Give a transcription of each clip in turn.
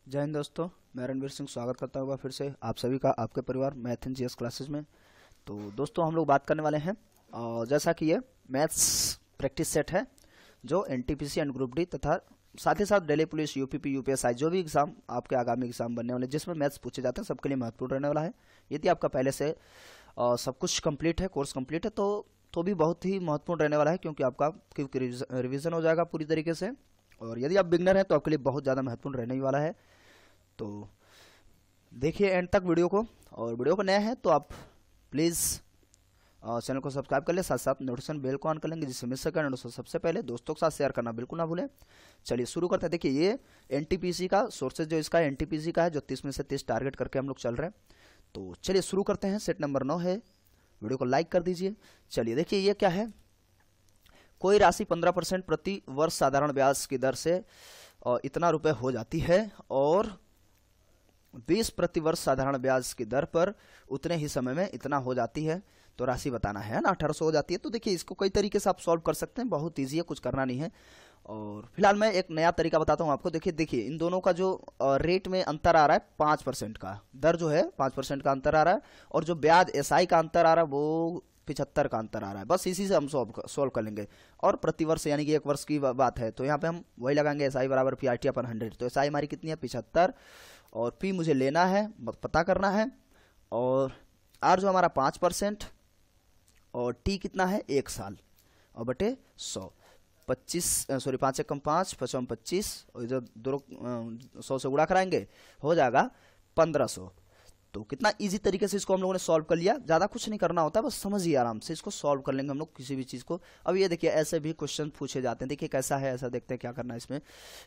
जय हिंद दोस्तों। मैं रणवीर सिंह स्वागत करता हूँ फिर से आप सभी का आपके परिवार मैथ एंड जीएस क्लासेस में। तो दोस्तों हम लोग बात करने वाले हैं और जैसा कि ये मैथ्स प्रैक्टिस सेट है जो एनटीपीसी एंड ग्रुप डी तथा साथ ही साथ दिल्ली पुलिस यूपीपी यूपीएसआई जो भी एग्जाम आपके आगामी एग्जाम बनने वाले जिसमें मैथ्स पूछे जाते हैं सबके लिए महत्वपूर्ण रहने वाला है। यदि आपका पहले से सब कुछ कंप्लीट है, कोर्स कंप्लीट है तो भी बहुत ही महत्वपूर्ण रहने वाला है क्योंकि रिवीजन हो जाएगा पूरी तरीके से। और यदि आप बिगनर हैं तो आपके लिए बहुत ज़्यादा महत्वपूर्ण रहने ही वाला है। तो देखिए एंड तक वीडियो को, और वीडियो को नया है तो आप प्लीज़ चैनल को सब्सक्राइब कर ले, साथ साथ नोटिफिकेशन बेल को ऑन कर लेंगे जिससे मिस करना सबसे पहले दोस्तों के साथ शेयर करना बिल्कुल ना भूलें। चलिए शुरू करते हैं। देखिए ये एनटीपीसी का सोर्सेज जो इसका एनटीपीसी का है जो 30 में से 30 टारगेट करके हम लोग चल रहे हैं। तो चलिए शुरू करते हैं। सेट नंबर 9 है, वीडियो को लाइक कर दीजिए। चलिए देखिए ये क्या है, कोई राशि 15% प्रति वर्ष साधारण ब्याज की दर से इतना रुपए हो जाती है और 20 प्रति वर्ष साधारण ब्याज की दर पर उतने ही समय में इतना हो जाती है। तो राशि बताना है ना, 1800 हो जाती है। तो देखिए इसको कई तरीके से आप सॉल्व कर सकते हैं, बहुत ईजी है, कुछ करना नहीं है। और फिलहाल मैं एक नया तरीका बताता हूं आपको। देखिए इन दोनों का जो रेट में अंतर आ रहा है 5% का, दर जो है 5% का अंतर आ रहा है, और जो ब्याज एसआई का अंतर आ रहा है वो 75 का अंतर आ रहा है। बस इसी से हम सॉल्व कर लेंगे। और प्रतिवर्ष यानी कि एक वर्ष की बात है तो यहाँ पे हम वही लगाएंगे, एसआई बराबर पी आर टी अपन 100। तो एसआई हमारी कितनी है 75, और पी मुझे लेना है, पता करना है, और आर जो हमारा 5%, और टी कितना है 1 साल, और बटे 100 25 सॉरी 5 से कम 5 55 25, और इधर दोनों 100 से गुणा कराएंगे हो जाएगा 1500। तो कितना इजी तरीके से इसको हम लोगों ने सॉल्व कर लिया। ज्यादा कुछ नहीं करना होता, बस समझिए आराम से इसको सॉल्व कर लेंगे हम लोग किसी भी चीज को। अब ये देखिए ऐसे भी क्वेश्चन पूछे जाते हैं। देखिए कैसा है, ऐसा देखते हैं क्या करना है इसमें।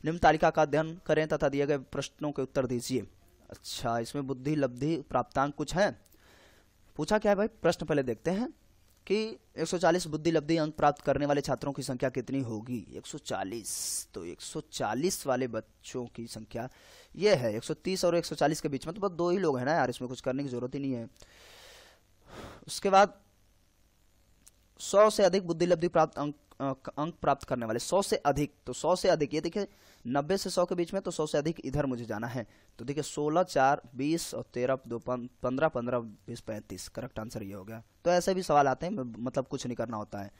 निम्न तालिका का अध्ययन करें तथा दिए गए प्रश्नों के उत्तर दीजिए। अच्छा, इसमें बुद्धि लब्धि प्राप्तांक कुछ है, पूछा क्या है भाई। प्रश्न पहले देखते हैं कि 140 बुद्धि लब्धि अंक प्राप्त करने वाले छात्रों की संख्या कितनी होगी। 140, तो 140 वाले बच्चों की संख्या ये है। 130 और 140 के बीच में तो बस 2 ही लोग हैं ना यार, इसमें कुछ करने की जरूरत ही नहीं है। उसके बाद 100 से अधिक बुद्धि लब्धि प्राप्त अंक प्राप्त करने वाले, 100 से अधिक, तो 100 से अधिक ये देखिए 90 से 100 के बीच में, तो 100 से अधिक इधर मुझे जाना है। तो देखिए 16 4 20 और 13 2 15 15 20 35, करेक्ट आंसर ये हो गया। तो ऐसे भी सवाल आते हैं, मतलब कुछ नहीं करना होता है।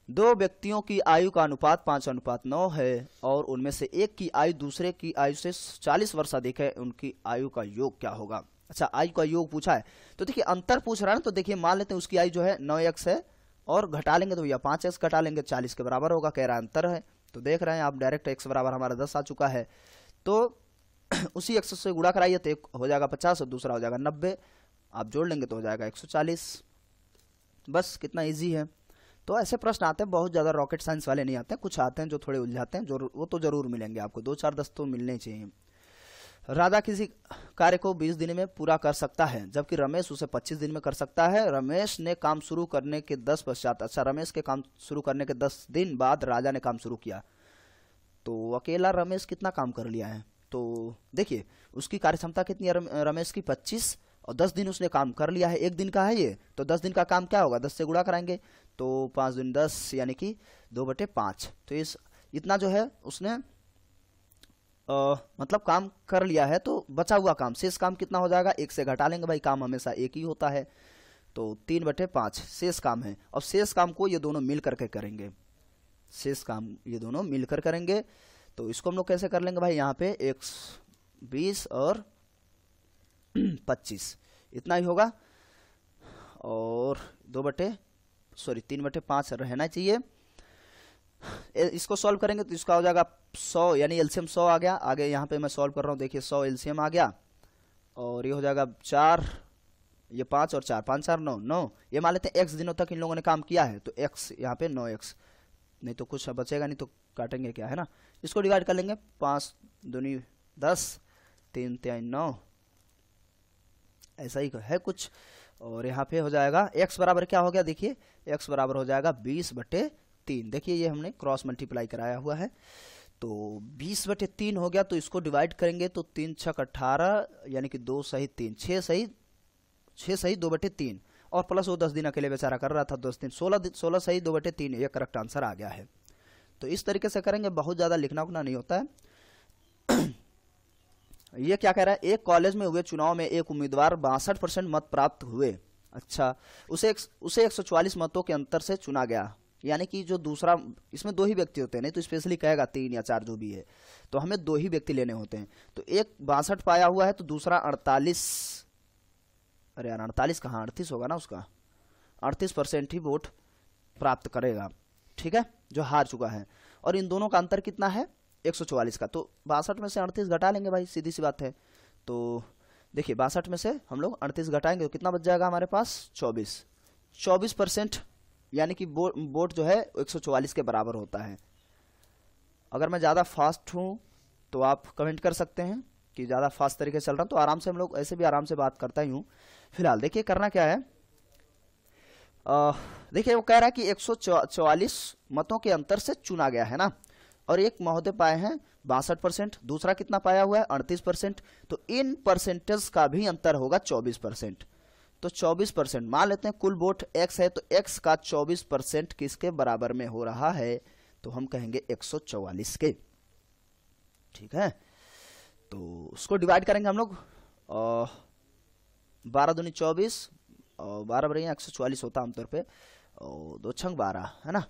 2 व्यक्तियों की आयु का अनुपात 5:9 है और उनमें से एक की आयु दूसरे की आयु से 40 वर्ष अधिक है, उनकी आयु का योग क्या होगा। अच्छा, आयु का योग पूछा है तो देखिए अंतर पूछ रहा है ना। तो देखिए मान लेते हैं उसकी आयु जो है 9x है, और घटा लेंगे तो भैया 5x घटा लेंगे, 40 के बराबर होगा, कह रहा है अंतर है। तो देख रहे हैं आप डायरेक्ट x बराबर हमारा 10 आ चुका है। तो उसी x से गुणा कराइए तो एक हो जाएगा 50 और दूसरा हो जाएगा 90, आप जोड़ लेंगे तो हो जाएगा 140। बस कितना इजी है। तो ऐसे प्रश्न आते हैं, बहुत ज्यादा रॉकेट साइंस वाले नहीं आते हैं, कुछ आते हैं जो थोड़े उलझाते हैं, जो वो तो जरूर मिलेंगे आपको, 2 4 10 तो मिलने चाहिए। राधा किसी कार्य को 20 दिन में पूरा कर सकता है जबकि रमेश उसे 25 दिन में कर सकता है। रमेश ने काम शुरू करने के 10 पश्चात, अच्छा रमेश के काम शुरू करने के 10 दिन बाद राजा ने काम शुरू किया। तो अकेला रमेश कितना काम कर लिया है। तो देखिए उसकी कार्य क्षमता कितनी है रमेश की 25, और 10 दिन उसने काम कर लिया है, एक दिन का है ये। तो 10 दिन का काम क्या होगा, 10 से गुणा कराएंगे तो 5 दिन 10 यानी कि 2/5। तो इस इतना जो है उसने मतलब काम कर लिया है। तो बचा हुआ काम, शेष काम कितना हो जाएगा, 1 से घटा लेंगे भाई, काम हमेशा एक ही होता है। तो 3/5 शेष काम है। और शेष काम को ये दोनों मिल करके करेंगे, शेष काम ये दोनों मिलकर करेंगे। तो इसको हम लोग कैसे कर लेंगे भाई, यहाँ पे 20 और 25 इतना ही होगा, और 3/5 रहना चाहिए। इसको सॉल्व करेंगे तो इसका हो जाएगा 100, यानी एलसीएम 100 आ गया। आगे यहाँ पे मैं सॉल्व कर रहा हूँ, देखिए 100 एलसीएम आ गया, और ये हो जाएगा 4, ये 5 और 4, 5 4 9 9। ये मान लेते हैं x दिनों तक इन लोगों ने काम किया है, तो x यहाँ पे 9x, नहीं तो कुछ बचेगा नहीं तो काटेंगे क्या, है ना। इसको डिवाइड कर लेंगे, 5 दूनी 10, 3 3 9, ऐसा ही है कुछ। और यहाँ पे हो जाएगा x बराबर क्या हो गया, देखिए x बराबर हो जाएगा 20/3। देखिए ये हमने क्रॉस मल्टीप्लाई कराया हुआ है, तो 20/3 हो गया। तो इसको डिवाइड करेंगे तो 3 6 18, यानी कि 2 सही 3, 6 सही 2/3, और प्लस वो 10 दिन अकेले बेचारा कर रहा था, 10 दिन 16 सही 2/3, ये करेक्ट आंसर आ गया है। तो इस तरीके से करेंगे, बहुत ज्यादा लिखना उखना नहीं होता है। ये क्या कह रहा है, एक कॉलेज में हुए चुनाव में एक उम्मीदवार 62% मत प्राप्त हुए। अच्छा, उसे 144 मतों के अंतर से चुना गया। यानी कि जो दूसरा, इसमें दो ही व्यक्ति होते हैं, नहीं तो स्पेशली कहेगा 3 या 4 जो भी है, तो हमें 2 ही व्यक्ति लेने होते हैं। तो एक 62 पाया हुआ है तो दूसरा 48, अरे यार 48 कहाँ, 38 होगा ना उसका, 38% ही वोट प्राप्त करेगा। ठीक है, जो हार चुका है। और इन दोनों का अंतर कितना है, 144 का। तो 62 में से 38 घटा लेंगे भाई, सीधी सी बात है। तो देखिए 62 में से हम लोग 38 घटाएंगे तो कितना बच जाएगा हमारे पास, 24%, यानी कि वोट जो है 144 के बराबर होता है। अगर मैं ज़्यादा फास्ट हूँ तो आप कमेंट कर सकते हैं कि ज़्यादा फास्ट तरीके से चल रहा हूँ, तो आराम से हम लोग ऐसे भी आराम से बात करता ही हूँ। फिलहाल देखिए करना क्या है, देखिए वो कह रहा है कि 144 मतों के अंतर से चुना गया है ना, और एक महोदय पाए हैं 62%, दूसरा कितना पाया हुआ है 38%, तो इन परसेंटेज का भी अंतर होगा 24%। तो 24% मान लेते हैं कुल वोट x है, तो x का 24% किसके बराबर में हो रहा है, तो हम कहेंगे 144 के। ठीक है, तो उसको डिवाइड करेंगे हम लोग, 12 दूनी 24 और 12 बराबर 144 होता आमतौर पे, और 2 छंग 12 है ना।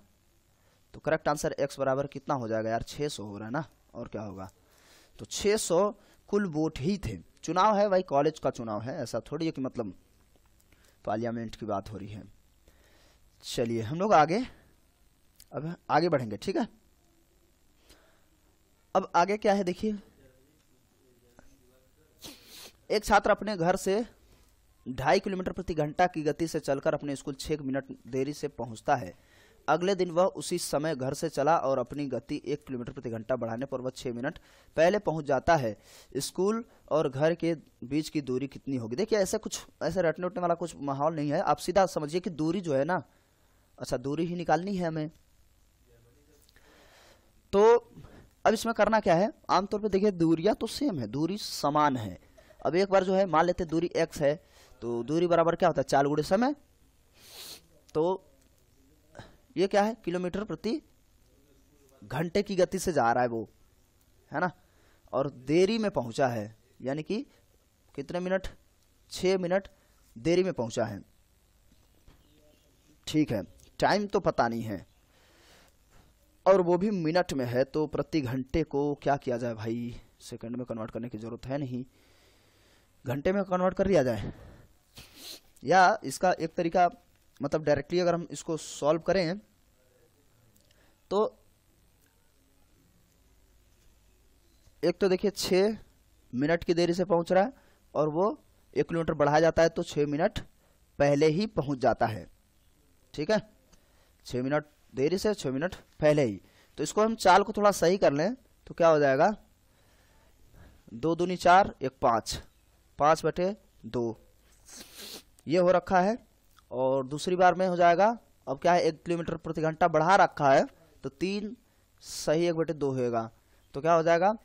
तो करेक्ट आंसर x बराबर कितना हो जाएगा यार, 600 हो रहा है ना, और क्या होगा। तो 600 कुल वोट ही थे। चुनाव है भाई, कॉलेज का चुनाव है, ऐसा थोड़ी है कि मतलब पार्लियामेंट की बात हो रही है। चलिए हम लोग अब आगे बढ़ेंगे। ठीक है, अब आगे क्या है देखिए, एक छात्र अपने घर से 2.5 किलोमीटर प्रति घंटा की गति से चलकर अपने स्कूल 6 मिनट देरी से पहुंचता है। अगले दिन वह उसी समय घर से चला और अपनी गति 1 किलोमीटर प्रति घंटा बढ़ाने पर वह 6 मिनट पहले पहुंच जाता है। स्कूल और घर के बीच की दूरी कितनी होगी। देखिए ऐसे रटने उठने वाला कुछ माहौल नहीं है, आप सीधा समझिए कि दूरी जो है ना, अच्छा दूरी ही निकालनी है हमें। तो अब इसमें करना क्या है, आमतौर पर देखिए दूरियां तो सेम है, दूरी समान है। अब एक बार जो है मान लेते दूरी x है, तो दूरी बराबर क्या होता है, 4 गुणे समय। तो ये क्या है, किलोमीटर प्रति घंटे की गति से जा रहा है वो, है ना, और देरी में पहुंचा है, यानी कि कितने मिनट, 6 मिनट देरी में पहुंचा है। ठीक है, टाइम तो पता नहीं है, और वो भी मिनट में है, तो प्रति घंटे को क्या किया जाए भाई, सेकंड में कन्वर्ट करने की जरूरत है नहीं, घंटे में कन्वर्ट कर लिया जाए। या इसका एक तरीका, मतलब डायरेक्टली अगर हम इसको सॉल्व करें तो एक तो देखिए 6 मिनट की देरी से पहुंच रहा है, और वो 1 किलोमीटर बढ़ाया जाता है तो 6 मिनट पहले ही पहुंच जाता है। ठीक है, 6 मिनट देरी से 6 मिनट पहले ही। तो इसको हम चाल को थोड़ा सही कर लें तो क्या हो जाएगा, 2 दूनी 4, 1 5, 5/2 ये हो रखा है। और दूसरी बार में हो जाएगा, अब क्या है 1 किलोमीटर प्रति घंटा बढ़ा रखा है, तो 3 सही 1/2 होगा, तो क्या हो जाएगा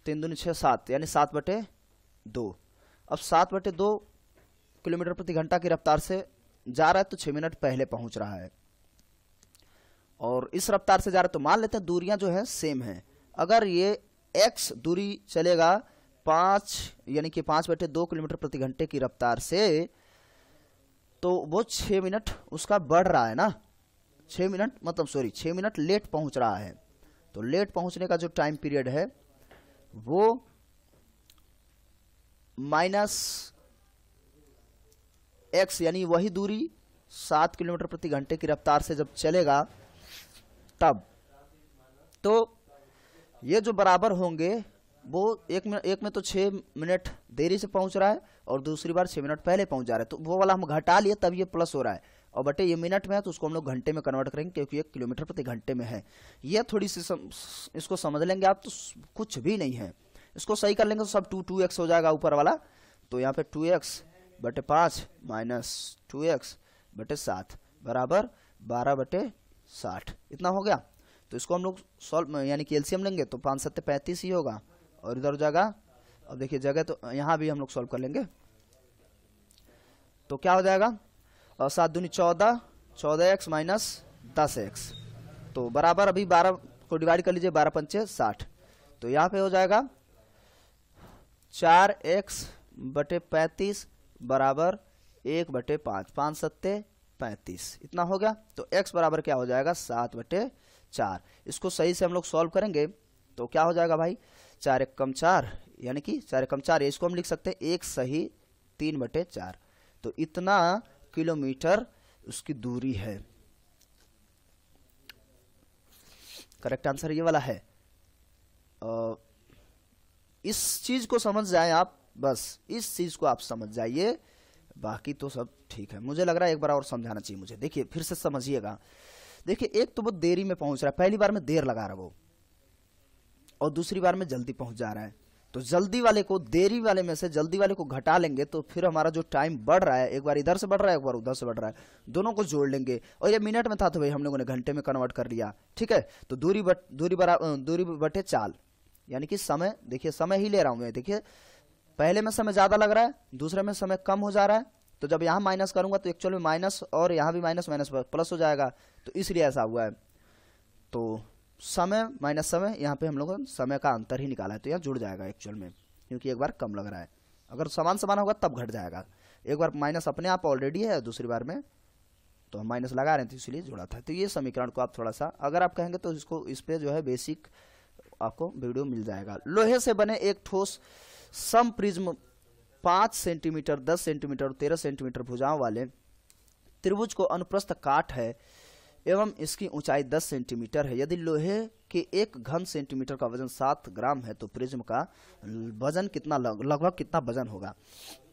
3 दूनी 6 7, यानी 7/2। अब 7/2 किलोमीटर प्रति घंटा की रफ्तार से जा रहा है, तो 6 मिनट पहले पहुंच रहा है, और इस रफ्तार से जा रहा है। तो मान लेते हैं दूरियां जो है सेम है। अगर ये x दूरी चलेगा 5, यानी कि 5/2 किलोमीटर प्रति घंटे की रफ्तार से, तो वो 6 मिनट उसका बढ़ रहा है ना, 6 मिनट लेट पहुंच रहा है। तो लेट पहुंचने का जो टाइम पीरियड है वो -x, यानी वही दूरी 7 किलोमीटर प्रति घंटे की रफ्तार से जब चलेगा तब, तो ये जो बराबर होंगे वो एक में तो 6 मिनट देरी से पहुंच रहा है, और दूसरी बार 6 मिनट पहले पहुंच जा रहा है, तो वो वाला हम घटा लिए तब ये प्लस हो रहा है, और बटे ये मिनट में है तो उसको हम लोग घंटे में कन्वर्ट करेंगे, क्योंकि ये किलोमीटर प्रति घंटे में है। ये थोड़ी सी इसको समझ लेंगे आप तो कुछ भी नहीं है, इसको सही कर लेंगे तो सब 2x हो जाएगा ऊपर वाला। तो यहाँ पे 2x/5 - 2x/7 बराबर 12/60, इतना हो गया। तो इसको हम लोग सॉल्व, यानी कि एलसीएम लेंगे तो 5 7 35 ही होगा, और इधर हो जाएगा। अब देखिए जगह तो यहाँ भी हम लोग सॉल्व कर लेंगे, तो क्या हो जाएगा, 7 दूनी 14, 14x - 10x, तो बराबर अभी 12 को डिवाइड कर लीजिए, 12 पंचे 60, तो यहाँ पे हो जाएगा 4x/35 बराबर 1/5, 5 सत्ते 35, इतना हो गया। तो x बराबर क्या हो जाएगा 7/4। इसको सही से हम लोग सॉल्व करेंगे तो क्या हो जाएगा भाई 4 एक कम 4, यानी कि 4 एक कम 4, इसको हम लिख सकते हैं 1 सही 3/4। तो इतना किलोमीटर उसकी दूरी है। करेक्ट आंसर ये वाला है। इस चीज को समझ जाए आप, बस इस चीज को आप समझ जाइए, बाकी तो सब ठीक है। मुझे लग रहा है एक बार और समझाना चाहिए मुझे। देखिए फिर से समझिएगा। देखिए एक तो वो देरी में पहुंच रहा है, पहली बार में देर लगा रहा वो, और दूसरी बार में जल्दी पहुंच जा रहा है। तो जल्दी वाले को देरी वाले में से जल्दी वाले को घटा लेंगे तो फिर हमारा जो टाइम बढ़ रहा है, एक बार इधर से बढ़ रहा है एक बार उधर से बढ़ रहा है, दोनों को जोड़ लेंगे। और ये मिनट में था तो भाई हम लोगों ने घंटे में कन्वर्ट कर लिया, ठीक है। तो दूरी बटे चाल, यानी कि समय, देखिए समय ही ले रहा हूं मैं। देखिए पहले में समय ज्यादा लग रहा है, दूसरे में समय कम हो जा रहा है, तो जब यहां माइनस करूंगा तो एक्चुअल में माइनस, और यहां भी माइनस माइनस प्लस हो जाएगा, तो इसलिए ऐसा हुआ है। तो समय माइनस समय, यहाँ पे हम लोगों ने समय का अंतर ही निकाला है, तो यहाँ जुड़ जाएगा एक्चुअल में, क्योंकि एक बार कम लग रहा है। अगर समान समान होगा तब घट जाएगा। एक बार माइनस अपने आप ऑलरेडी है, दूसरी बार में तो हम माइनस लगा रहे थे इसलिए जुड़ा था। तो ये समीकरण को आप थोड़ा सा अगर आप कहेंगे तो इसको इस पे जो है बेसिक आपको वीडियो मिल जाएगा। लोहे से बने एक ठोस सम प्रिज्म 5 सेंटीमीटर, 10 सेंटीमीटर और 13 सेंटीमीटर भुजाओं वाले त्रिभुज को अनुप्रस्थ काट है एवं इसकी ऊंचाई 10 सेंटीमीटर है। यदि लोहे के 1 घन सेंटीमीटर का वजन 7 ग्राम है तो प्रिज्म का वजन कितना, लगभग कितना वजन होगा।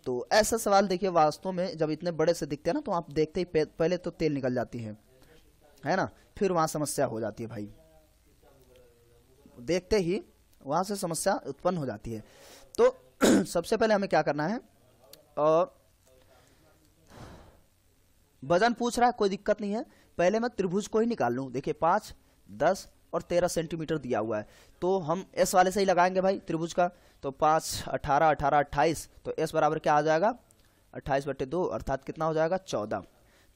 तो ऐसा सवाल देखिए वास्तव में जब इतने बड़े से दिखते हैं ना तो आप देखते ही पहले तो तेल निकल जाती है ना, फिर वहां समस्या हो जाती है भाई, देखते ही वहां से समस्या उत्पन्न हो जाती है। तो सबसे पहले हमें क्या करना है, वजन पूछ रहा है कोई दिक्कत नहीं है, पहले मैं त्रिभुज को ही निकाल लूं। देखिए 5, 10 और 13 सेंटीमीटर दिया हुआ है, तो हम एस वाले से ही लगाएंगे भाई त्रिभुज का। तो 5, 18, 18, 28, तो एस बराबर क्या आ जाएगा 28/2, अर्थात कितना हो जाएगा 14।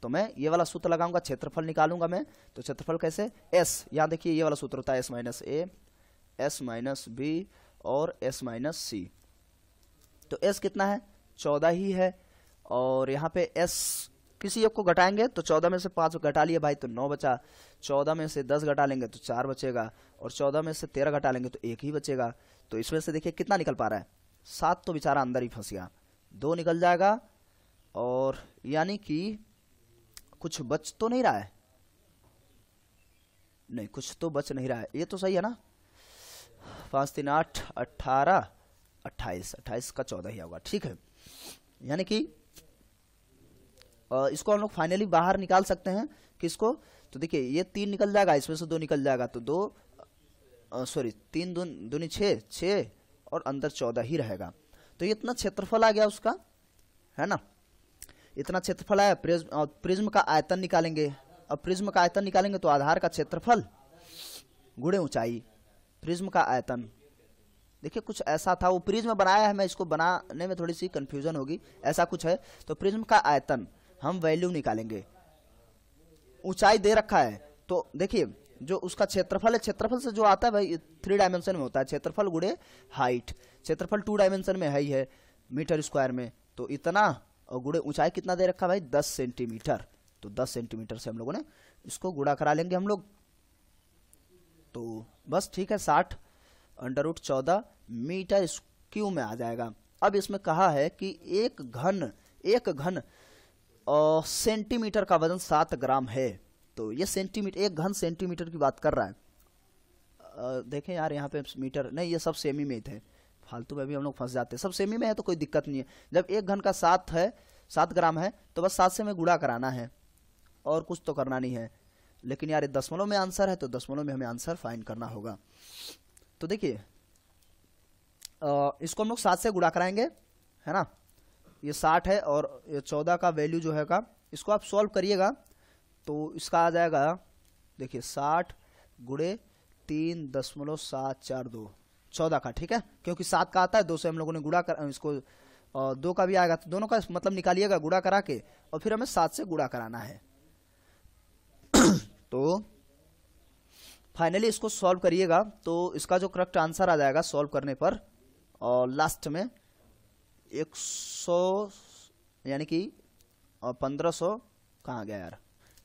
तो मैं ये वाला सूत्र लगाऊंगा, क्षेत्रफल निकालूंगा मैं। तो क्षेत्रफल कैसे, एस, यहाँ देखिए ये वाला सूत्र होता है एस माइनस ए, एस माइनस बी और एस माइनस सी। तो एस कितना है 14 ही है, और यहाँ पे एस किसी एक को घटाएंगे तो 14 में से 5 घटा लिए भाई तो 9 बचा, 14 में से 10 घटा लेंगे तो 4 बचेगा, और 14 में से 13 घटा लेंगे तो 1 ही बचेगा। तो इसमें से देखिए कितना निकल पा रहा है 7, तो बेचारा अंदर ही फंस गया, 2 निकल जाएगा, और यानी कि कुछ बच तो नहीं रहा है, नहीं कुछ तो बच नहीं रहा है, ये तो सही है ना। 5, 3, 8, 18, 28, 28 का 14 ही होगा, ठीक है। यानी कि इसको हम लोग फाइनली बाहर निकाल सकते हैं किसको, तो देखिए ये 3 निकल जाएगा, इसमें से 2 निकल जाएगा, तो 3 दूनी 6 और अंदर 14 ही रहेगा। तो ये इतना क्षेत्रफल आ गया उसका, है ना, इतना क्षेत्रफल आया। प्रिज्म का आयतन निकालेंगे। अब प्रिज्म का आयतन निकालेंगे तो आधार का क्षेत्रफल गुणे ऊंचाई, प्रिज्म का आयतन। देखिए कुछ ऐसा था, वो प्रिज्म बनाया है, मैं इसको बनाने में थोड़ी सी कंफ्यूजन होगी, ऐसा कुछ है। तो प्रिज्म का आयतन हम वैल्यू निकालेंगे, ऊंचाई दे रखा है, तो देखिए जो उसका क्षेत्रफल है, क्षेत्रफल से जो आता है भाई 3 डायमेंशन में होता है, क्षेत्रफल गुणे हाइट। क्षेत्रफल 2 डायमेंशन में ही है मीटर स्क्वायर में, तो इतना, और गुणे ऊंचाई कितना दे रखा भाई 10 सेंटीमीटर। तो 10 सेंटीमीटर से हम लोगों ने इसको गुणा करा लेंगे हम लोग, तो बस ठीक है 60√14 मीटर क्यूब में आ जाएगा। अब इसमें कहा है कि एक घन सेंटीमीटर का वजन 7 ग्राम है, तो ये सेंटीमीटर, एक घन सेंटीमीटर की बात कर रहा है। देखें यार यहाँ पे मीटर नहीं, ये सब सेमी में थे, फालतू में भी हम लोग फंस जाते हैं। सब सेमी में है तो कोई दिक्कत नहीं है, जब एक घन का 7 ग्राम है तो बस 7 से में गुणा कराना है, और कुछ तो करना नहीं है। लेकिन यार दशमलव में आंसर है तो दशमलव में हमें आंसर फाइंड करना होगा। तो देखिए इसको हम लोग 7 से गुणा कराएंगे, है ना, ये 60 है और ये 14 का वैल्यू जो है का, इसको आप सॉल्व करिएगा तो इसका आ जाएगा, देखिए 60 गुणे 3.742, 14 का, ठीक है, क्योंकि 7 का आता है, 2 से हम लोगों ने गुणा कर, इसको 2 का भी आएगा, तो दोनों का मतलब निकालिएगा गुणा करा के, और फिर हमें 7 से गुणा कराना है। तो फाइनली इसको सॉल्व करिएगा तो इसका जो करेक्ट आंसर आ जाएगा सॉल्व करने पर, और लास्ट में 100 यानी कि 1500 कहाँ गया यार,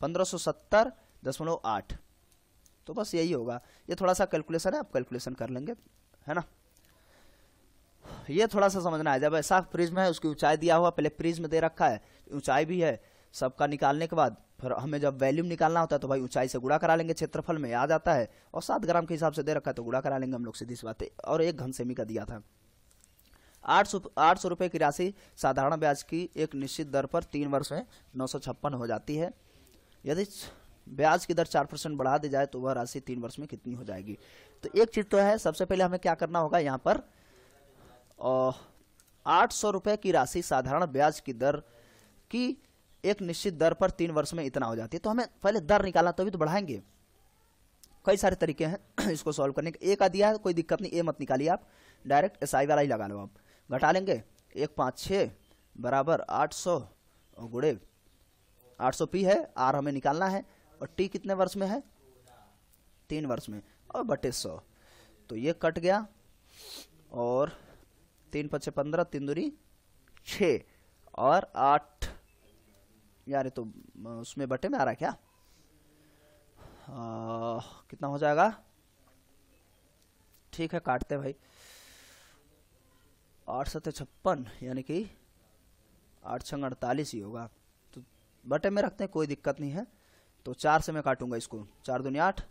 1570.8। तो बस यही होगा। ये थोड़ा सा कैलकुलेशन है, आप कैलकुलेशन कर लेंगे, है ना। ये थोड़ा सा समझना है। जब ऐसा प्रिज्म है, उसकी ऊंचाई दिया हुआ, पहले प्रिज्म दे रखा है, ऊंचाई भी है, सबका निकालने के बाद फिर हमें जब वैल्यूम निकालना होता है तो भाई ऊंचाई से गुणा करा लेंगे, क्षेत्रफल में आ जाता है, और 7 ग्राम के हिसाब से दे रखा है तो गुणा करा लेंगे हम लोग, सीधी सी बात है। और 1 घन सेमी का दिया था। 800 रुपए की राशि साधारण ब्याज की एक निश्चित दर पर 3 वर्ष में 956 हो जाती है। यदि ब्याज की दर 4% बढ़ा दी जाए तो वह राशि 3 वर्ष में कितनी हो जाएगी। तो एक चीज तो है, सबसे पहले हमें क्या करना होगा, यहाँ पर 800 रुपए की राशि साधारण ब्याज की दर की एक निश्चित दर पर 3 वर्ष में इतना हो जाती है। तो हमें पहले दर निकालना, तभी तो बढ़ाएंगे। कई सारे तरीके हैं इसको सॉल्व करने के। ए का दिया है, कोई दिक्कत नहीं, ए मत निकालिए आप, डायरेक्ट एसआई वाला ही लगा लो। आप घटा लेंगे, 156 बराबर 800 और गुणे 800 पी है, आर हमें निकालना है, और टी कितने वर्ष में है, 3 वर्ष में, और बटे 100। तो ये कट गया, और 3 × 5 = 15, 3 दूनी 6 और 8 यार, तो उसमें बटे में आ रहा है क्या, कितना हो जाएगा, ठीक है काटते भाई, 8 × 7 = 56 यानी कि 8 × 6 = 48 ही होगा। तो बटे में रखते हैं, कोई दिक्कत नहीं है। तो 4 से मैं काटूंगा इसको, 4 दूनी 8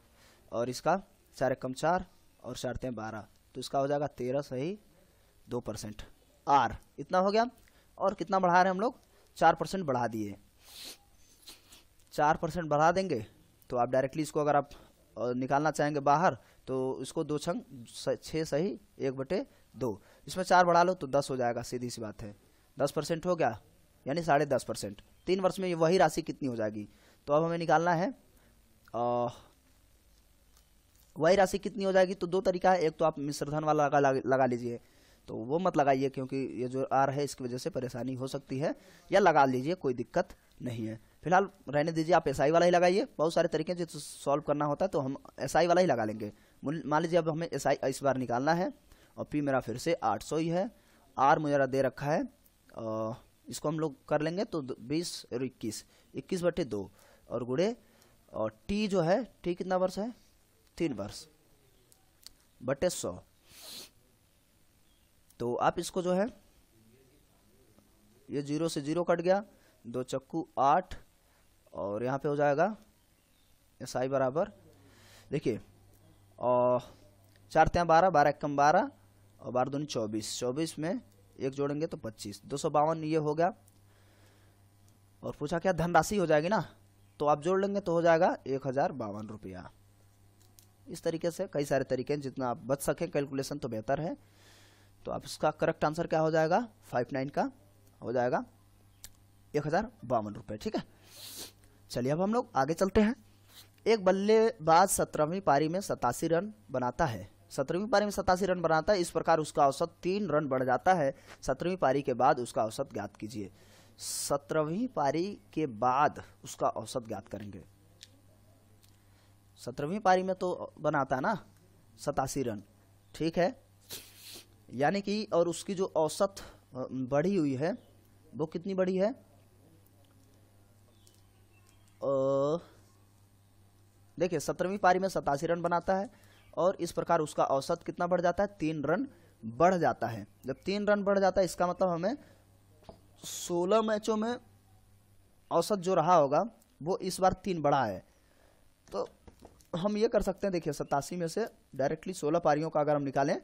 और इसका 4 × 1 = 4 और 4 × 3 = 12, तो इसका हो जाएगा 13 सही 2%। आर इतना हो गया। और कितना बढ़ा रहे हैं हम लोग, 4% बढ़ा दिए। 4% बढ़ा देंगे तो आप डायरेक्टली इसको अगर आप निकालना चाहेंगे बाहर, तो इसको 2 × 6 सही 1/2, इसमें 4 बढ़ा लो तो 10 हो जाएगा, सीधी सी बात है। 10% हो गया, यानी 10.5%। 3 वर्ष में वही राशि कितनी हो जाएगी। तो अब हमें निकालना है वही राशि कितनी हो जाएगी। तो 2 तरीका है, एक तो आप मिश्र धन वाला लगा लीजिए, तो वो मत लगाइए क्योंकि ये जो आर है इसकी वजह से परेशानी हो सकती है, या लगा लीजिए, कोई दिक्कत नहीं है। फिलहाल रहने दीजिए, आप एसआई वाला ही लगाइए। बहुत सारे तरीके जो सॉल्व करना होता है तो हम एसआई वाला ही लगा लेंगे। मान लीजिए अब हमें एसआई इस बार निकालना है, और पी मेरा फिर से 800 ही है, आर मुझे दे रखा है, इसको हम लोग कर लेंगे तो 20 और 21/2 और गुणे, और टी जो है, टी कितना वर्ष है, 3 वर्ष बटे 100। तो आप इसको जो है, ये 0 से 0 कट गया, 2 चक्कू 8 और यहाँ पे हो जाएगा एसआई बराबर, देखिए, और 4 × 3 = 12, 12 × 1 = 12 और 12 दूनी 24, 24 में 1 जोड़ेंगे तो 25, 252 ये हो गया। और पूछा क्या धनराशि हो जाएगी ना, तो आप जोड़ लेंगे तो हो जाएगा 1052 रुपया। इस तरीके से कई सारे तरीके हैं, जितना आप बच सकें कैलकुलेशन तो बेहतर है। तो आप इसका करेक्ट आंसर क्या हो जाएगा, 59 का हो जाएगा 1052 रुपये। ठीक है, चलिए अब हम लोग आगे चलते हैं। एक बल्लेबाज 17वीं पारी में 87 रन बनाता है। 17वीं पारी में 87 रन बनाता है, इस प्रकार उसका औसत 3 रन बढ़ जाता है। 17वीं पारी के बाद उसका औसत ज्ञात कीजिए। 17वीं पारी के बाद उसका औसत ज्ञात करेंगे। 17वीं पारी में तो बनाता है ना 87 रन, ठीक है, यानी कि, और उसकी जो औसत बढ़ी हुई है वो कितनी बढ़ी है, देखिए 17वीं पारी में 87 रन बनाता है, और इस प्रकार उसका औसत कितना बढ़ जाता है, 3 रन बढ़ जाता है। जब 3 रन बढ़ जाता है, इसका मतलब हमें 16 मैचों में औसत जो रहा होगा वो इस बार 3 बढ़ा है। तो हम ये कर सकते हैं, देखिए 87 में से डायरेक्टली 16 पारियों का अगर हम निकालें,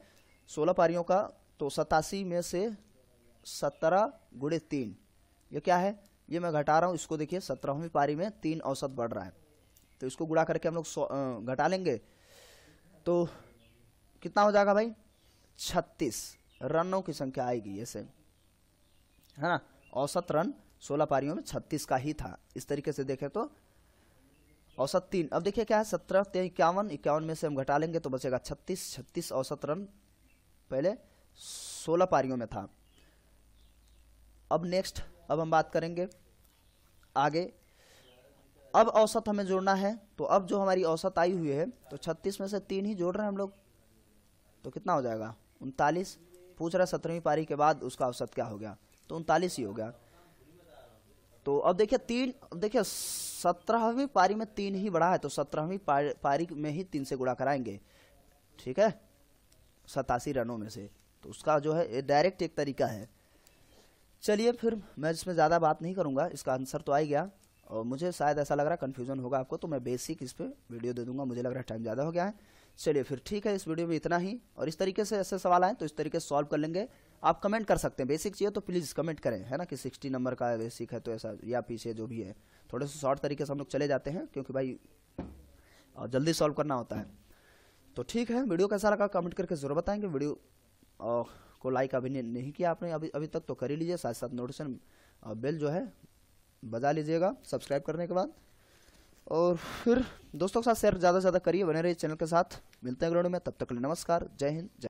16 पारियों का, तो 87 में से 17 × 3, ये क्या है, ये मैं घटा रहा हूँ इसको, देखिए 17वीं पारी में 3 औसत बढ़ रहा है, तो इसको गुणा करके हम लोग घटा लेंगे तो कितना हो जाएगा भाई, 36 रनों की संख्या आएगी ऐसे, है ना। औसत रन 16 पारियों में 36 का ही था। इस तरीके से देखें तो औसत 3, अब देखिए क्या है, 17 × 51, 51 में से हम घटा लेंगे तो बचेगा 36 औसत रन पहले 16 पारियों में था। अब नेक्स्ट, अब हम बात करेंगे आगे। अब औसत हमें जोड़ना है, तो अब जो हमारी औसत आई हुई है, तो 36 में से 3 ही जोड़ रहे हैं हम लोग, तो कितना हो जाएगा 39, पूछ रहा है 17वीं पारी के बाद उसका औसत क्या हो गया, तो 39 ही हो गया। तो अब देखिए 17वीं पारी में 3 ही बढ़ा है, तो 17वीं पारी में ही 3 से गुणा कराएंगे, ठीक है, 87 रनों में से। तो उसका जो है डायरेक्ट एक तरीका है। चलिए फिर मैं इसमें ज़्यादा बात नहीं करूँगा, इसका आंसर तो आ ही गया। और मुझे शायद ऐसा लग रहा है कन्फ्यूजन होगा आपको, तो मैं बेसिक इस पर वीडियो दे दूंगा, मुझे लग रहा है टाइम ज़्यादा हो गया है। चलिए फिर ठीक है, इस वीडियो में इतना ही। और इस तरीके से ऐसे सवाल आए तो इस तरीके से सॉल्व कर लेंगे। आप कमेंट कर सकते हैं, बेसिक चाहिए तो प्लीज़ कमेंट करें, है ना, कि 60 नंबर का बेसिक है तो ऐसा, या पीछे जो भी है। थोड़े से शॉर्ट तरीके से हम लोग चले जाते हैं, क्योंकि भाई जल्दी सॉल्व करना होता है। तो ठीक है, वीडियो कैसा लगा कमेंट करके ज़रूर बताएंगे। वीडियो को लाइक अभी नहीं किया आपने अभी तक तो कर ही लीजिए, साथ साथ नोटिफिकेशन बेल जो है बजा लीजिएगा सब्सक्राइब करने के बाद। और फिर दोस्तों के साथ शेयर ज़्यादा से ज़्यादा करिए, बने रहिए चैनल के साथ। मिलते हैं अगले वीडियो में, तब तक के लिए नमस्कार, जय हिंद।